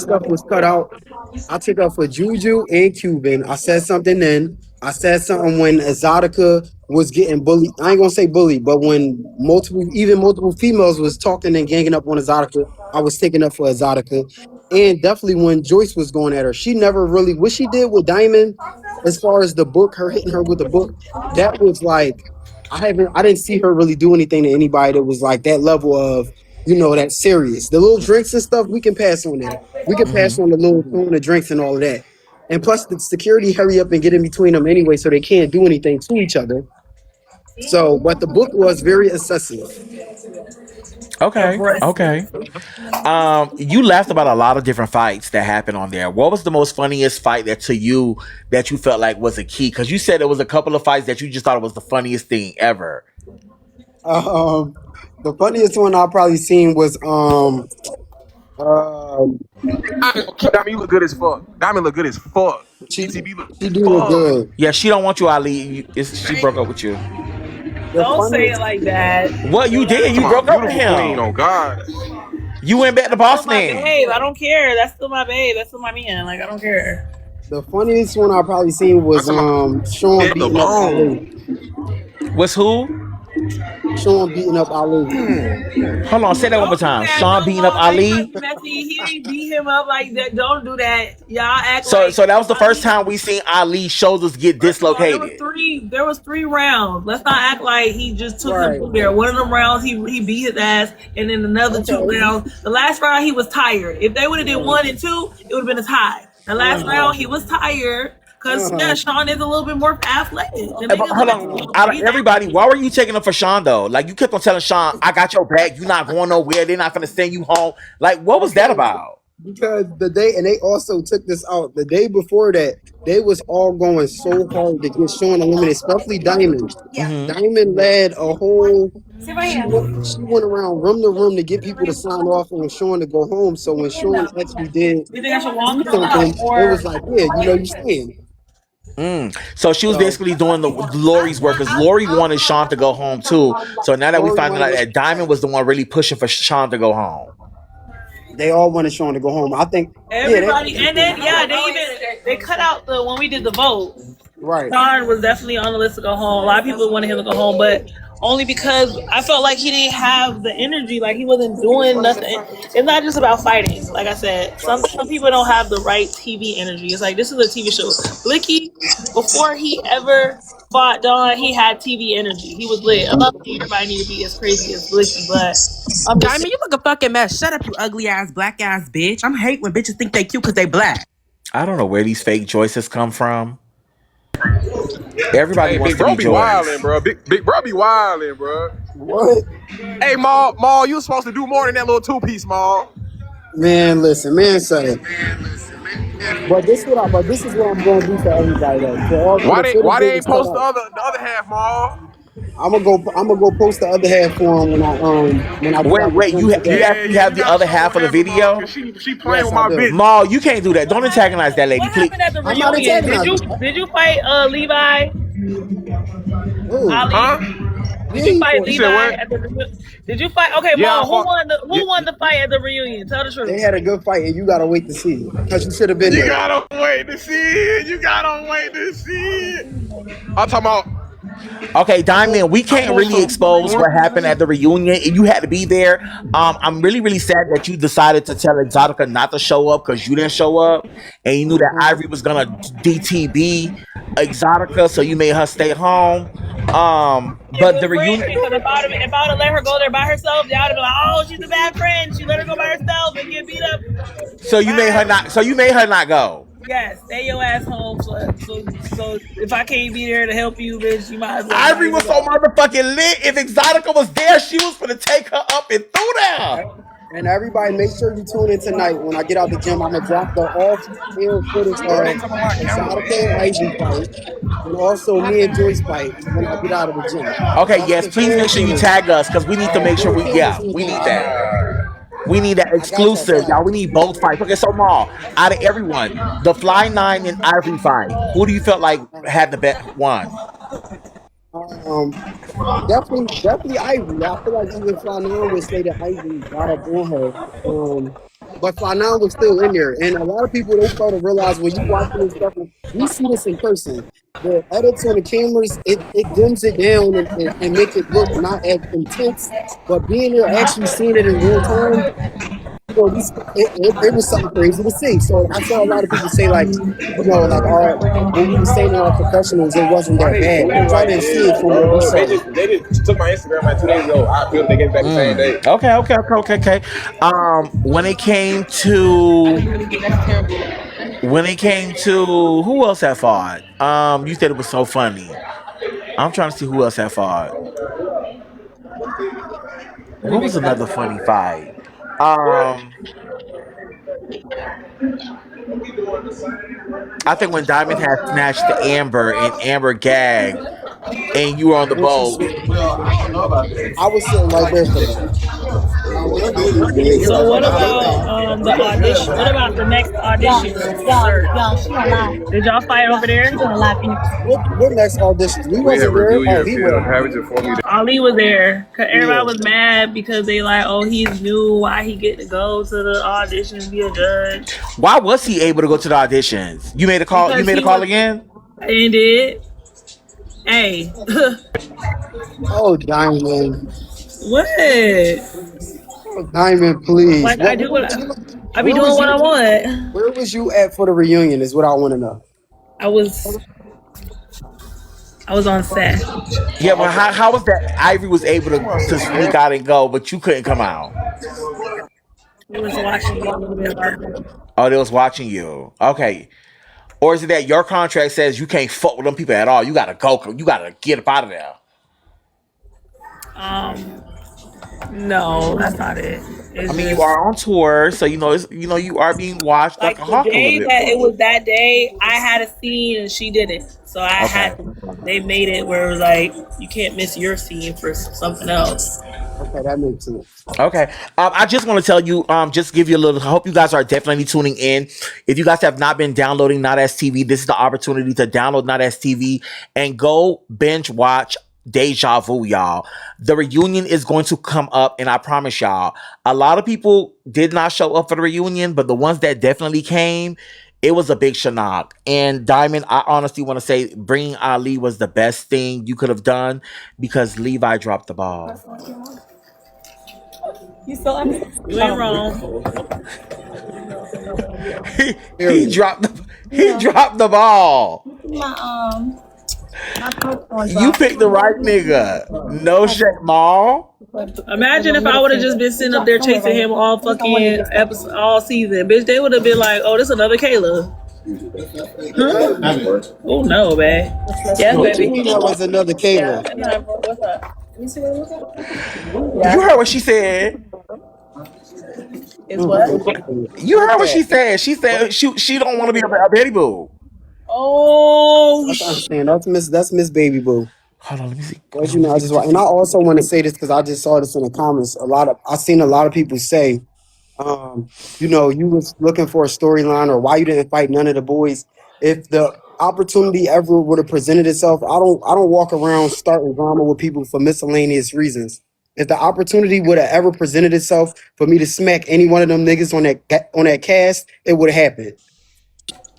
stuff was cut out. I took up for Juju and Cuban. I said something then. I said something when Exotica was getting bullied. I ain't gonna say bullied, but when multiple females was talking and ganging up on Exotica, I was taking up for Exotica. And definitely when Joyce was going at her, she never really what she did with Diamond, as far as the book, her hitting her with the book, that was like I didn't see her really do anything to anybody that was like that level of, that serious. The little drinks and stuff, we can pass on that. We can pass on the little throwing the drinks and all of that. And plus, the security hurry up and get in between them anyway, so they can't do anything to each other. So, but the book was very excessive. Okay, okay. You laughed about a lot of different fights that happened on there. What was the most funniest fight that to you that you felt like was a key? Because you said there was a couple of fights that you just thought it was the funniest thing ever. The funniest one I probably seen was uh, Diamond, you look good as fuck. Diamond look good as fuck. she Nttv look she good as do look fuck. good. Yeah, she don't want you, Ali. She broke up with you. The Don't say it funniest like that. What you did? You Come broke on, up with beautiful queen. him. Oh God. You went back to Still boss my man. babe. I don't care. That's still my babe. That's still my man. Like I don't care. the funniest one I probably seen I'm was talking about Sean the beating up Ali. bone. Was who? Sean beating up Ali. Hold on, say that one more Don't do time. that. Sean No beating up more. They trying to Ali. be messy. He ain't beat him up like that. Don't do that. Y'all act So like that was the first Ali. time we seen Ali shoulders get First of all, dislocated. there was three rounds. Let's not act like he just took him Right. through there. One of them rounds he beat his ass, and then another two Okay. rounds. The last round he was tired. If they would have did 1 and 2, it would have been a tie. The last round he was tired because Sean is a little bit more athletic. The Hey, but niggas hold like, on, out of he's everybody, athletic. why were you taking him for Sean though? Like you kept on telling Sean, "I got your back. You're not going nowhere. They're not gonna send you home." Like, what was that about? Because the day, and they also took this out the day before that, they was all going so hard to get Sean eliminated, especially Diamond. Mm-hmm. Diamond led a whole. She went around room to room to get people to sign off on Sean to go home. So when Sean actually did You think I should do walk him something, it or? was like, yeah, you staying. So she was So basically doing the Lori's work because Lori wanted Sean to go home too. So now that we Lori finding out wanted, that Diamond was the one really pushing for Sean to go home. they all wanted Sean to go home. I think, yeah, Everybody, and then they cut out the when we did the vote. right. Sean was definitely on the list to go home. A lot of people wanted him to go home, but only because I felt like he didn't have the energy, like he wasn't doing nothing. It's not just about fighting. Like I said, some people don't have the right TV energy. It's like this is a TV show. Blicky, before he ever fought Dawn, he had TV energy. He was lit. I'm not saying everybody need to be as crazy as Blicky, but I'm just Diamond, you look a fucking mess. Shut up, you ugly ass black ass bitch. I'm hate when bitches think they cute because they black. I don't know where these fake Joyces come from. Everybody Hey, wants big to bro be be Joyce. wildin', bro. Big bro be wildin', bro. What? Hey, Maul, you was supposed to do more than that little 2-piece, Maul. Man, listen, man, say. But this is what I'm going to do for everybody though. For the Why footage they that ain't was cut post out, the other half, Maul? I'm gonna go post the other half for him when I get out the Wait, gym you today. actually Yeah, have you the gotta other show half what of the happened, Maul, cause video? she playing Yes, with I my do. bitch. Maul, you can't do that. Don't antagonize that lady, what please. happened at the I'm not reunion? antagonizing. Did you fight Levi? Oh, Ali? Huh? Did yeah, you he fight fought. You said Levi what? at the reunion? Did you fight? Okay, Yeah, I Mom, fought. who won the fight at the reunion? Tell the They truth. had a good fight, and you gotta wait to see because you should have been You there. gotta wait to see it. You gotta wait to see it. I'm talking about. Okay, I'm on, Diamond, we I'm can't on really some. expose what happened at the reunion. You had to be there. I'm really, really sad that you decided to tell Exotica not to show up because you didn't show up, and you knew that Ivory was gonna DTB Exotica, so you made her stay home. It But was the reunion. crazy because if I would have let her go there by herself, y'all would have been like, "Oh, she's a bad friend. She let her go by herself and get beat up." So you made her Bye. not. So you made her not go. Yes, stay your ass home. So if I can't be there to help you, bitch, you might as well not Ivory even was so go. motherfucking lit. If Exotica was there, she was gonna take her up and through there. And everybody, make sure you tune in tonight when I get out the gym. I'm gonna drop the off-air footage Bro, they of talking about camera, Exotica and Ivy fight, and also me and Joyce fight when I get out of the gym. Okay, That's yes, the please full make sure you footage. tag us because we need to make sure Full we. cameras Yeah, in the we need back. that. We need that I got y'all exclusive, y'all. tagged. We need both fights. Okay, so Maul, out of everyone, the Fly Nine and Ivory fight, who do you felt like had the best one? Um, definitely Ivory. I feel like even Flanan would say that Ivory got up on her. But Flanan was still in there, and a lot of people they start to realize when you watching this stuff, we see this in person. The edits on the cameras, it dims it down and make it look not as intense. But being there, actually seeing it in real time, it was something crazy to see. So I saw a lot of people say like, like our when we were saying in our confessionals, it wasn't Why that they bad, do me but y'all like didn't see it this, from what we bro? They saw. just took my Instagram like 2 days ago. I feel they gave it back the same day. Okay. When it came to who else had fought? You said it was so funny. I'm trying to see who else had fought. What was another funny fight? Um, I think when Diamond had snatched the Amber and Amber gagged, and you were on the When she boat. said, I was sitting right there for that. So what about the audition? What about the next audition, sir? Did y'all fight over there? What next auditions? We We had wasn't there. review Oh, your he film. was. Have it for me. Ali was there. Cause Yeah. everybody was mad because they like, oh, he's new. Why he get to go to the audition and be a judge? Why was he able to go to the auditions? You made a call. You Because made a he call was again. and it. Hey, Oh, Diamond. what? Oh, Diamond, please. Like I do what I be Where doing was what I you? want. Where was you at for the reunion? Is what I want to know. I was on set. Yeah, but how was that? Ivory was able to sneak out and go, but you couldn't come out. He was watching me a little bit harder. Oh, they was watching you. Okay. Or is it that your contract says you can't fuck with them people at all? You gotta go. You gotta get up out of there. No, that's not it. I It's mean, you just are on tour, so you are being watched like like a the hawk a little day bit that it more. was that day, I had a scene and she didn't. So I Okay. had they made it where it was like you can't miss your scene for something else. Okay, that makes sense. Okay. I just want to tell you, just give you a little. I hope you guys are definitely tuning in. If you guys have not been downloading Not As TV, this is the opportunity to download Not As TV and go binge watch Deja Vu, y'all. The reunion is going to come up, and I promise y'all, a lot of people did not show up for the reunion, but the ones that definitely came, it was a big shanok. And Diamond, I honestly want to say bringing Ali was the best thing you could have done because Levi dropped the ball. You ain't wrong. He Period. dropped the ball. My You picked the right nigga. No shit, Maul. Imagine if I would have just been sitting up there chasing him all fucking episode, all season, bitch. They would have been like, "Oh, this another Kayla." Huh? Oh no, babe. Yes, What you baby. mean that was another Kayla? What's up? You heard what she said. Is what? You heard what she said. She said she don't want to be a Betty Boo. Oh, That's what I'm saying. That's Miss Baby Boo. Hold on, let me see. But I just and I also want to say this because I just saw this in the comments. I seen a lot of people say, you was looking for a storyline or why you didn't fight none of the boys. If the opportunity ever would have presented itself, I don't walk around starting drama with people for miscellaneous reasons. If the opportunity would have ever presented itself for me to smack any one of them niggas on that cast, it would have happened.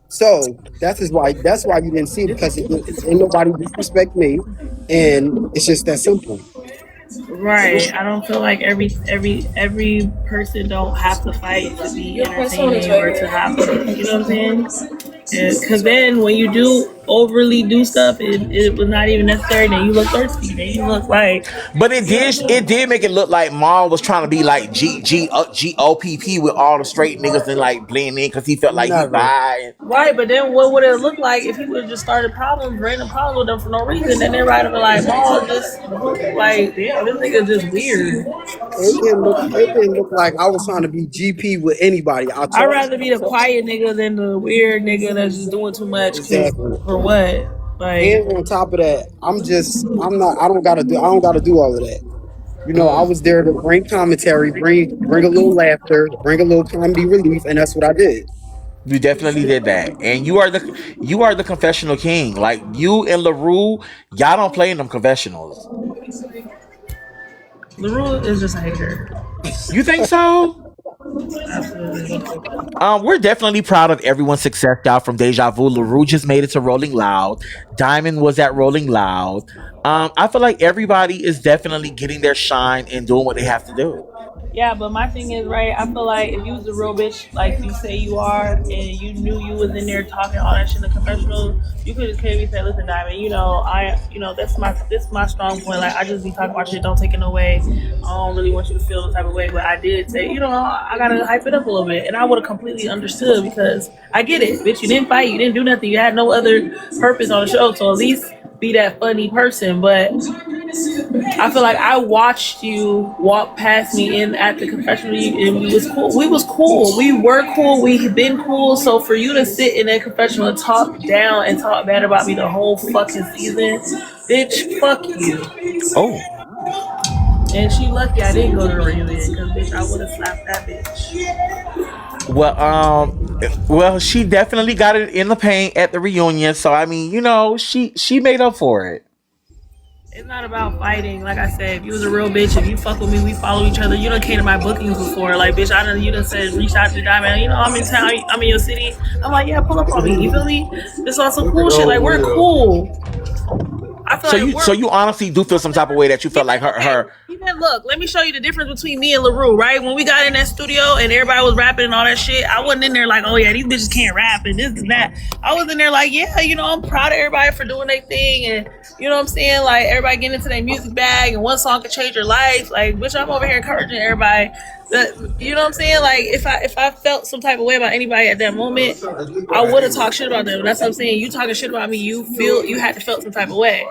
So that's why you didn't see it because ain't nobody disrespect me, and it's just that simple. right. I don't feel like every person don't have to fight to be entertaining or to have to, you know what I'm saying? Because then when you do overly do stuff, it was not even necessary. Then you look thirsty. Then you look like But it did make it look like Maul was trying to be like GOPP with all the straight niggas and like blend in because he felt like he Never. bi. right. But then what would it look like if he would have just started random problems with them for no reason? Then everybody would be like, oh, just like damn, this nigga just weird. It didn't look like I was trying to be GP with anybody. I I'd talked rather be the quiet nigga than the weird nigga that's just doing too much. Cause exactly. for what? Like, And on top of that, I don't gotta do all of that. I was there to bring commentary, bring a little laughter, bring a little comedy relief, and that's what I did. You definitely did that, and you are the confessional king. Like you and LaRue, y'all don't play in them confessionals. LaRue is just a hater. You think so? Absolutely. We're definitely proud of everyone's success, y'all. From Deja Vu, LaRue just made it to Rolling Loud. Diamond was at Rolling Loud. I feel like everybody is definitely getting their shine and doing what they have to do. Yeah, but my thing is, right, I feel like if you was a real bitch like you say you are and you knew you was in there talking all that shit in the confessional, you could just came to me and say, listen, Diamond, that's my strong point. Like, I just be talking about shit, don't take it no way. I don't really want you to feel the type of way, but I did say, I gotta hype it up a little bit. And I would have completely understood because I get it, bitch, you didn't fight, you didn't do nothing, you had no other purpose on the show, so at least be that funny person. But I feel like I watched you walk past me in at the confessional, and we was cool. We was cool. We were cool. We had been cool. So for you to sit in that confessional and talk down and talk bad about me the whole fucking season, bitch, fuck you. Oh. And she lucky I didn't go to the reunion because bitch, I would have slapped that bitch. Well, she definitely got it in the paint at the reunion. So I mean, she made up for it. It's not about fighting. Like I said, if you was a real bitch, if you fuck with me, we follow each other. You done came to my bookings before. Like, bitch, you done said, reach out to Diamond. I'm in town. I'm in your city. I'm like, yeah, pull up on me. You feel me? This on some cool shit. Like, we're cool. I feel So you honestly do feel some type of way that you felt like her. Even look, let me show you the difference between me and LaRue, right? When we got in that studio and everybody was rapping and all that shit, I wasn't in there like, oh yeah, these bitches can't rap and this and that. I was in there like, yeah, I'm proud of everybody for doing their thing, and you know what I'm saying? Like, everybody getting into their music bag and one song could change your life. Like, bitch, I'm over here encouraging everybody. You know what I'm saying? Like, if I felt some type of way about anybody at that moment, I would have talked shit about them. That's what I'm saying. You talking shit about me, you had to felt some type of way.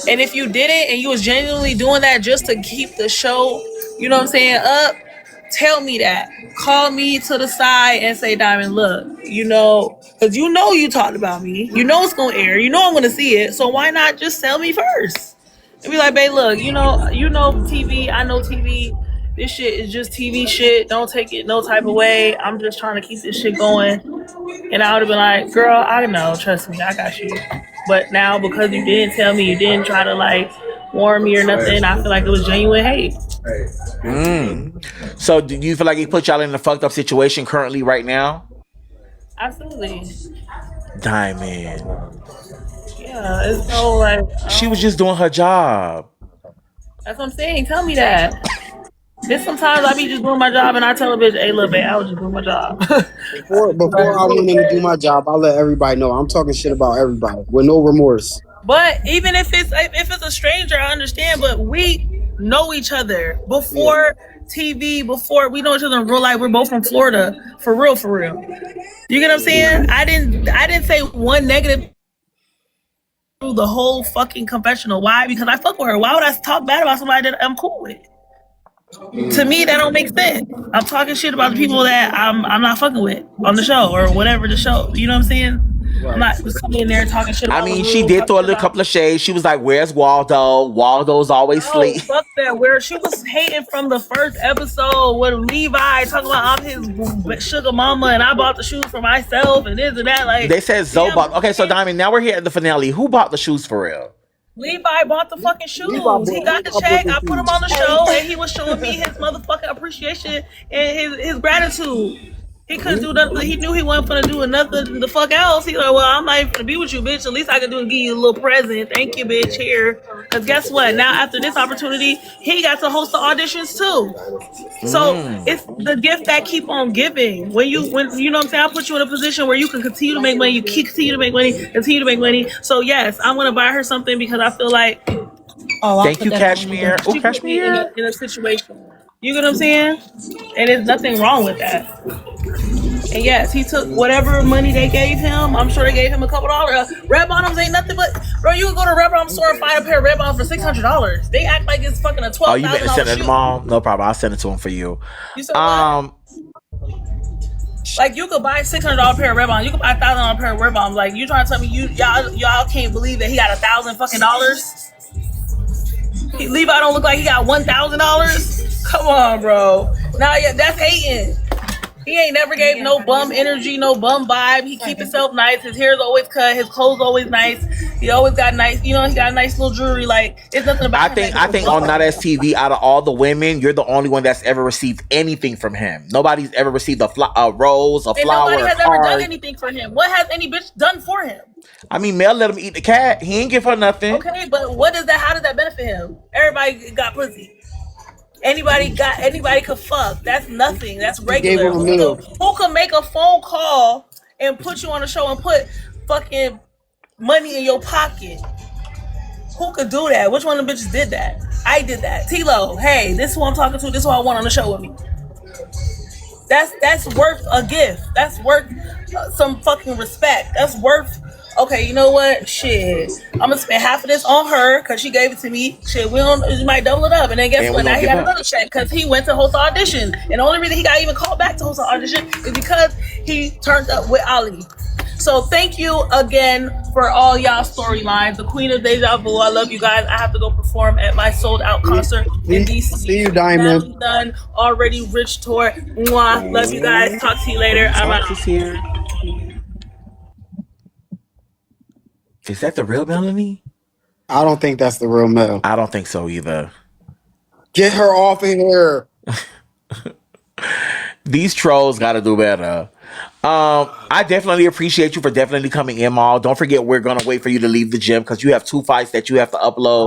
And if you didn't and you was genuinely doing that just to keep the show, you know what I'm saying, up, tell me that. Call me to the side and say, Diamond, look, because you talked about me. You know it's going to air. You know I'm going to see it. So why not just tell me first? And be like, babe, look, you know TV. I know TV. This shit is just TV shit. Don't take it no type of way. I'm just trying to keep this shit going. And I would have been like, girl, I know. Trust me. I got you. But now, because you didn't tell me, you didn't try to like warn me or nothing, I feel like it was genuine hate. So do you feel like he put y'all in a fucked up situation currently right now? Absolutely. Diamond. Yeah, it's so like she was just doing her job. That's what I'm saying. Tell me that. There's sometimes I be just doing my job and I tell a bitch, hey, look, babe, I was just doing my job. Before I went in to do my job, I let everybody know I'm talking shit about everybody with no remorse. But even if it's a stranger, I understand. But we know each other before TV, before we know each other in real life. We're both from Florida, for real, for real. You get what I'm saying? I didn't say one negative through the whole fucking confessional. Why? Because I fuck with her. Why would I talk bad about somebody that I'm cool with? To me, that don't make sense. I'm talking shit about the people that I'm not fucking with on the show or whatever the show. You know what I'm saying? I'm not just coming in there and talking shit about I mean, she did throw a little couple of shades. She was like, where's Waldo? Waldo's always sleep. Fuck that. Where she was hating from the first episode with Levi talking about I'm his sugar mama and I bought the shoes for myself and this and that. Like, they said Zoe bought. Okay, so Diamond, now we're here at the finale. Who bought the shoes for real? Levi bought the fucking shoes. He got the check. I put him on the show, and he was showing me his motherfucking appreciation and his gratitude. He couldn't do nothing. He knew he wasn't gonna do nothing the fuck else. He like, well, I'm not even gonna be with you, bitch. At least I can do is give you a little present. Thank you, bitch. Here, because guess what? Now after this opportunity, he got to host the auditions too. So it's the gift that keep on giving. When you know what I'm saying, I put you in a position where you can continue to make money. You continue to make money. So yes, I'm gonna buy her something because I feel like. Thank you, Cashmere. Oh, Cashmere. In a situation. You get what I'm saying? And there's nothing wrong with that. And yes, he took whatever money they gave him. I'm sure they gave him a couple dollars. Red bottoms ain't nothing but, bro, you can go to a Red Bottom store and find a pair of red bottoms for $600. They act like it's fucking a $12,000 Oh, you better send it to mom? No problem. I'll send it to him for you. You said what? Like, you could buy a $600 pair of red bottoms. You could buy a $1,000 pair of red bottoms. Like, you trying to tell me y'all can't believe that he got $1,000 fucking dollars? Levi don't look like he got $1,000? Come on, bro. Nah, yeah, that's hating. He ain't never gave no bum energy, no bum vibe. He keep himself nice. His hair's always cut. His clothes always nice. He always got nice. He got nice little jewelry. Like, it's nothing about. I think on Not As TV, out of all the women, you're the only one that's ever received anything from him. Nobody's ever received a rose, a flower, nobody has ever done anything for him. What has any bitch done for him? I mean, Mel let him eat the cat. He ain't give her nothing. Okay, but how does that benefit him? Everybody got pussy. Anybody could fuck. That's nothing. That's He gave regular. him a meal. Who could make a phone call and put you on the show and put fucking money in your pocket? Who could do that? Which one of the bitches did that? I did that. T-Lo, hey, this is who I'm talking to. This is who I want on the show with me. That's worth a gift. That's worth some fucking respect. That's worth. Okay, you know what? Shit, I'm gonna spend half of this on her because she gave it to me. Shit, we might double it up, and then guess what? Now he got another check because he went to host the audition, and the only reason he got even called back to host the audition is because he turned up with Ali. So thank you again for all y'all storylines. The Queen of Deja Vu. I love you guys. I have to go perform at my sold out concert in DC. See you, Diamond. Done already. Rich tour. Mwah. Love you guys. Talk to you later. I'm out. Here. Is that the real Melanie? I don't think that's the real Mel. I don't think so either. Get her off of here. These trolls got to do better. I definitely appreciate you for definitely coming in, Mal. Don't forget, we're going to wait for you to leave the gym because you have 2 fights that you have to upload.